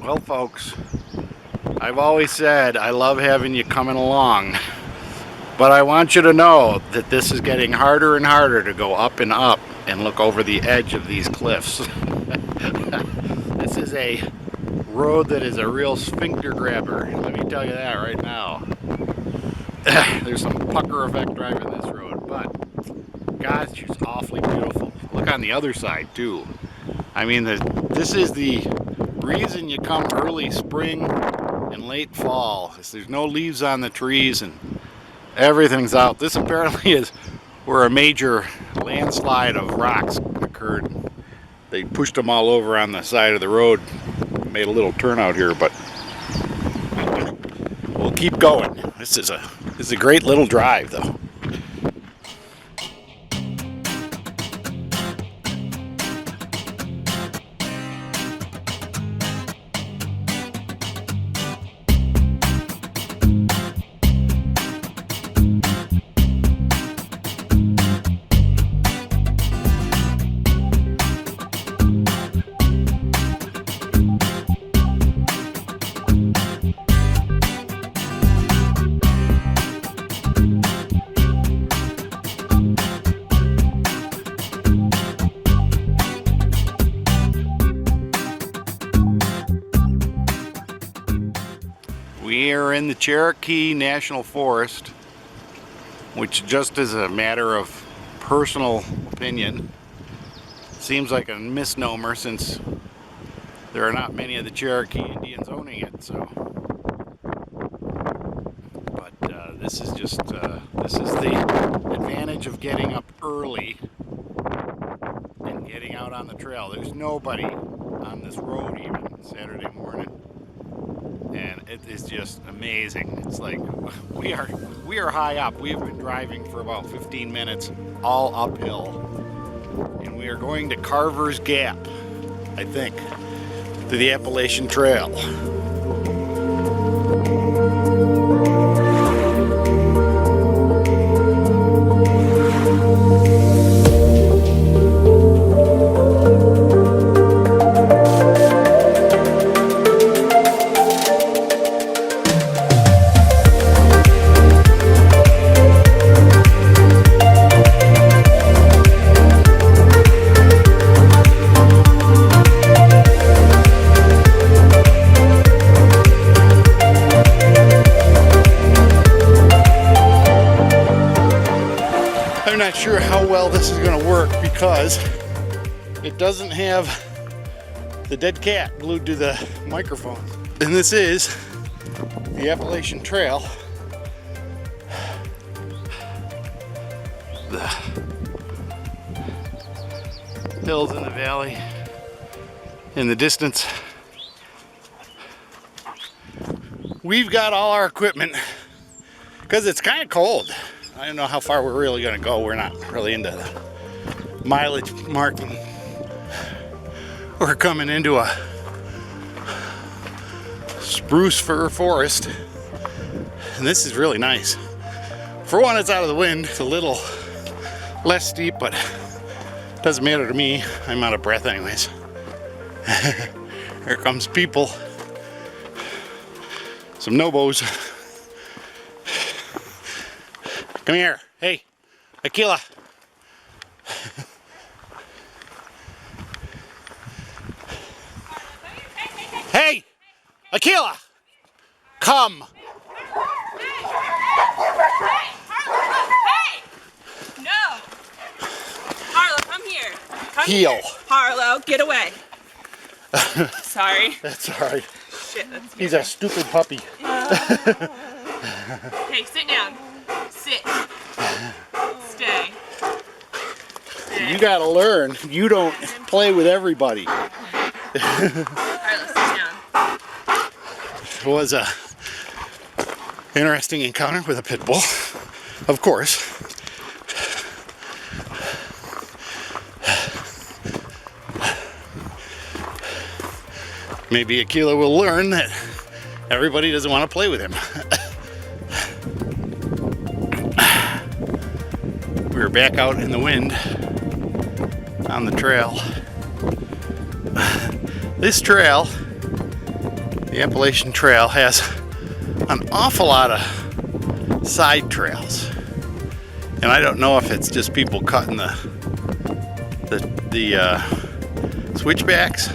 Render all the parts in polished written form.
Well, folks, I've always said I love having you coming along, but I want you to know that this is getting harder and harder to go up and up and look over the edge of these cliffs. This is a road that is a real sphincter grabber, let me tell you that right now. There's some pucker effect driving this road, but gosh, it's awfully beautiful. Look on the other side too. I mean, this is the reason you come early spring and late fall, is there's no leaves on the trees and everything's out. This apparently is where a major landslide of rocks occurred. They pushed them all over on the side of the road, made a little turnout here, but we'll keep going. This is a great little drive though. We are in the Cherokee National Forest, which, just as a matter of personal opinion, seems like a misnomer since there are not many of the Cherokee Indians owning it. But this is the advantage of getting up early and getting out on the trail. There's nobody on this road even Saturday morning. And it is just amazing. It's like we are high up. We have been driving for about 15 minutes, all uphill, and we are going to Carvers Gap, I think, to the Appalachian Trail. I'm not sure how well this is going to work because it doesn't have the dead cat glued to the microphone. And this is the Appalachian Trail. The hills in the valley in the distance. We've got all our equipment because it's kind of cold. I don't know how far we're really going to go. We're not really into the mileage marking. We're coming into a spruce fir forest, and this is really nice. For one, it's out of the wind. It's a little less steep, but it doesn't matter to me. I'm out of breath anyways. Here comes people. Some nobos. Come here. Hey, Aquila. Hey, Aquila. Come. Hey! No! Harlow, come here. Come Heel. Here. Harlow, get away. Sorry. That's alright. Shit, that's He's a stupid puppy. Hey, sit down. Sit. Stay. Stay. You gotta learn. You don't play with everybody. Harlow, sit down. It was a interesting encounter with a pit bull, of course. Maybe Aquila will learn that everybody doesn't want to play with him. We're back out in the wind on the trail. This trail The Appalachian Trail has an awful lot of side trails. And I don't know if it's just people cutting the switchbacks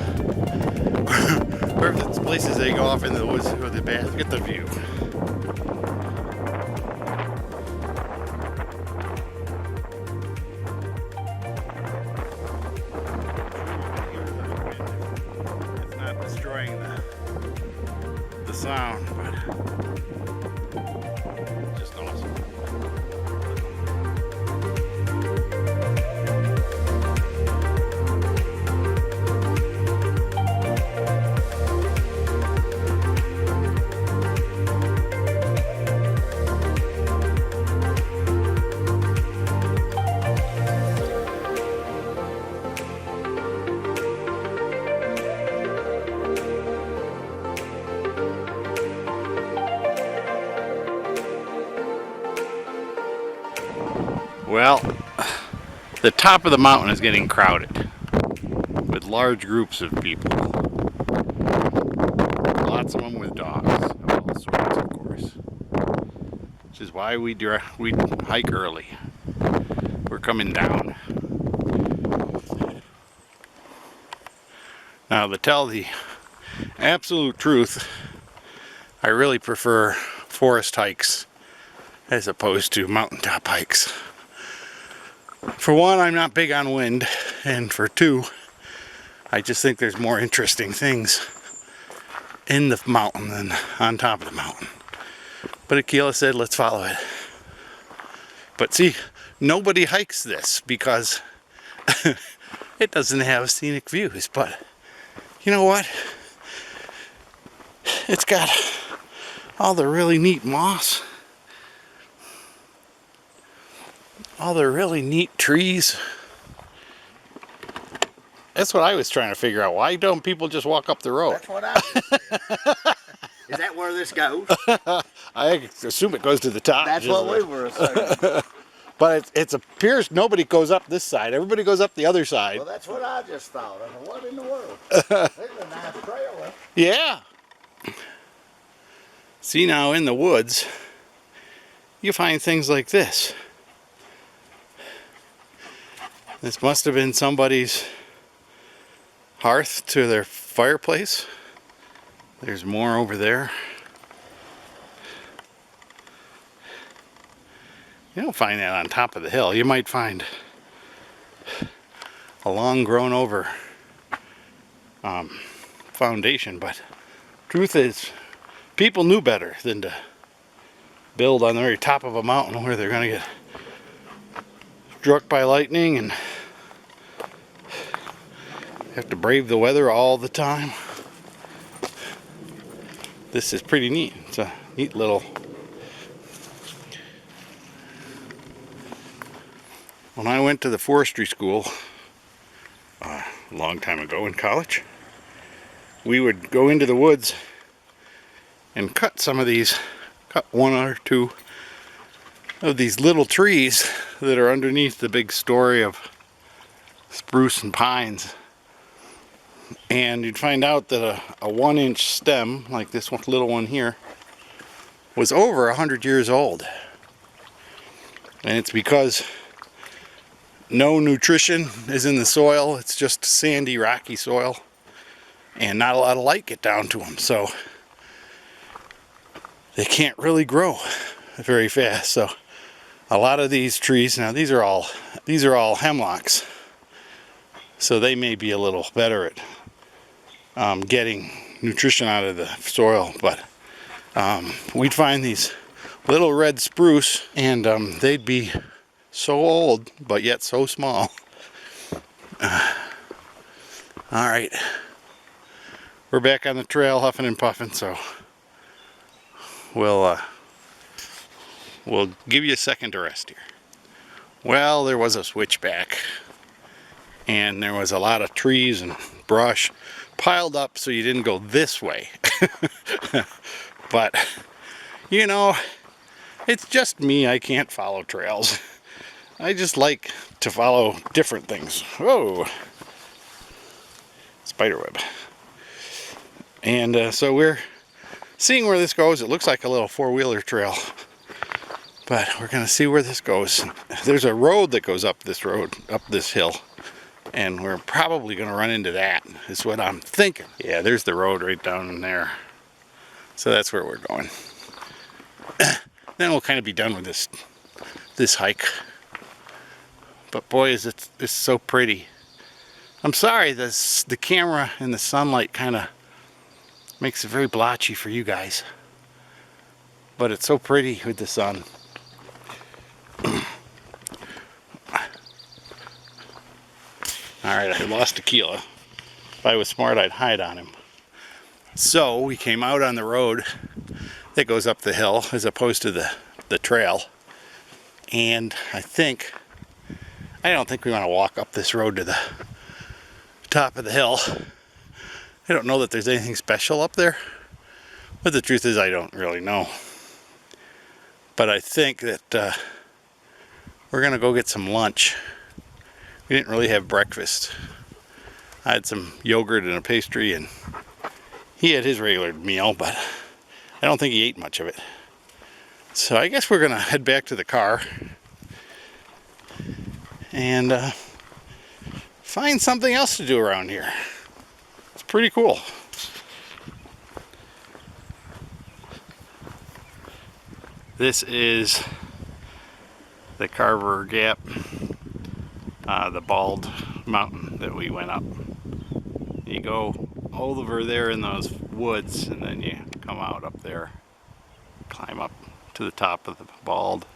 or if it's places they go off in the woods with the bath. Get the view. It's not destroying the sound, but just awesome. Well, the top of the mountain is getting crowded with large groups of people. Lots of them with dogs of all sorts, of course. Which is why we hike early. We're coming down. Now, to tell the absolute truth, I really prefer forest hikes as opposed to mountaintop hikes. For one, I'm not big on wind, and for two, I just think there's more interesting things in the mountain than on top of the mountain. But Akila said, let's follow it. But see, nobody hikes this because it doesn't have scenic views. But you know what? It's got all the really neat moss. All the really neat trees. That's what I was trying to figure out. Why don't people just walk up the road? That's what I was saying. Is that where this goes? I assume it goes to the top. That's what we were assuming. But it appears nobody goes up this side. Everybody goes up the other side. Well, that's what I just thought. I said, what in the world? There's a nice trail there. Yeah. See, now in the woods, you find things like this. This must have been somebody's hearth to their fireplace. There's more over there. You don't find that on top of the hill. You might find a long grown over foundation, but truth is, people knew better than to build on the very top of a mountain where they're going to get struck by lightning and have to brave the weather all the time. This is pretty neat. It's a neat little... When I went to the forestry school a long time ago in college, we would go into the woods and cut some of these, cut one or two of these little trees that are underneath the big story of spruce and pines. And you'd find out that a 1-inch stem, like this one, little one here, was over 100 years old. And it's because no nutrition is in the soil. It's just sandy, rocky soil. And not a lot of light get down to them. So they can't really grow very fast. So a lot of these trees, now these are all hemlocks. So they may be a little better at getting nutrition out of the soil, but we'd find these little red spruce, and they'd be so old, but yet so small. All right, we're back on the trail, huffing and puffing, so we'll give you a second to rest here. Well, there was a switchback, and there was a lot of trees and brush piled up so you didn't go this way. But you know, it's just me. I can't follow trails. I just like to follow different things. Whoa, spiderweb. And so we're seeing where this goes. It looks like a little four-wheeler trail, but we're gonna see where this goes. There's a road that goes up this road, up this hill, and we're probably gonna run into that, is what I'm thinking. Yeah, there's the road right down in there. So that's where we're going. Then we'll kind of be done with this hike. But boy, is it's so pretty. I'm sorry, the camera and the sunlight kind of makes it very blotchy for you guys. But it's so pretty with the sun. Alright, I lost Tequila. If I was smart, I'd hide on him. So we came out on the road that goes up the hill as opposed to the trail. And I don't think we want to walk up this road to the top of the hill. I don't know that there's anything special up there, but the truth is I don't really know. But I think that we're gonna go get some lunch. We didn't really have breakfast. I had some yogurt and a pastry, and he had his regular meal, but I don't think he ate much of it. So I guess we're gonna head back to the car and find something else to do around here. It's pretty cool. This is the Carver Gap, the bald mountain that we went up. You go over there in those woods, and then you come out up there, climb up to the top of the bald.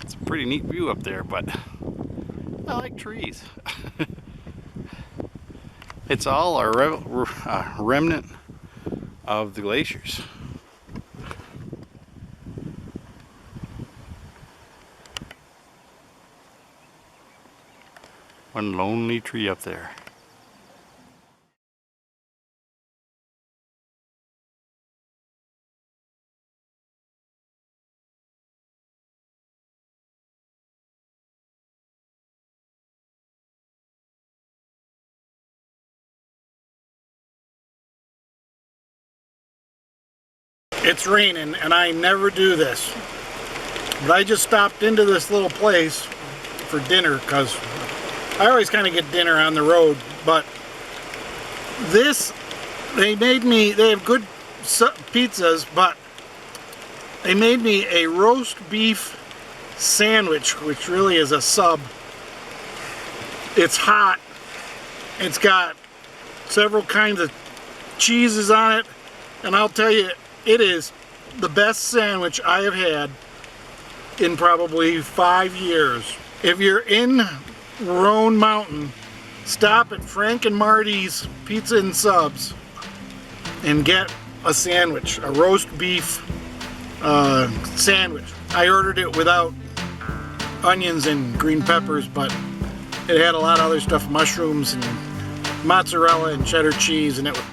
It's a pretty neat view up there, but I like trees. It's all a remnant of the glaciers. One lonely tree up there. It's raining and I never do this, but I just stopped into this little place for dinner because I always kind of get dinner on the road. But this, they have good pizzas, but they made me a roast beef sandwich, which really is a sub. It's hot. It's got several kinds of cheeses on it, and I'll tell you, it is the best sandwich I have had in probably 5 years. If you're in Roan Mountain, stop at Frank and Marty's Pizza and Subs and get a sandwich, a roast beef sandwich. I ordered it without onions and green peppers, but it had a lot of other stuff, mushrooms and mozzarella and cheddar cheese, and it was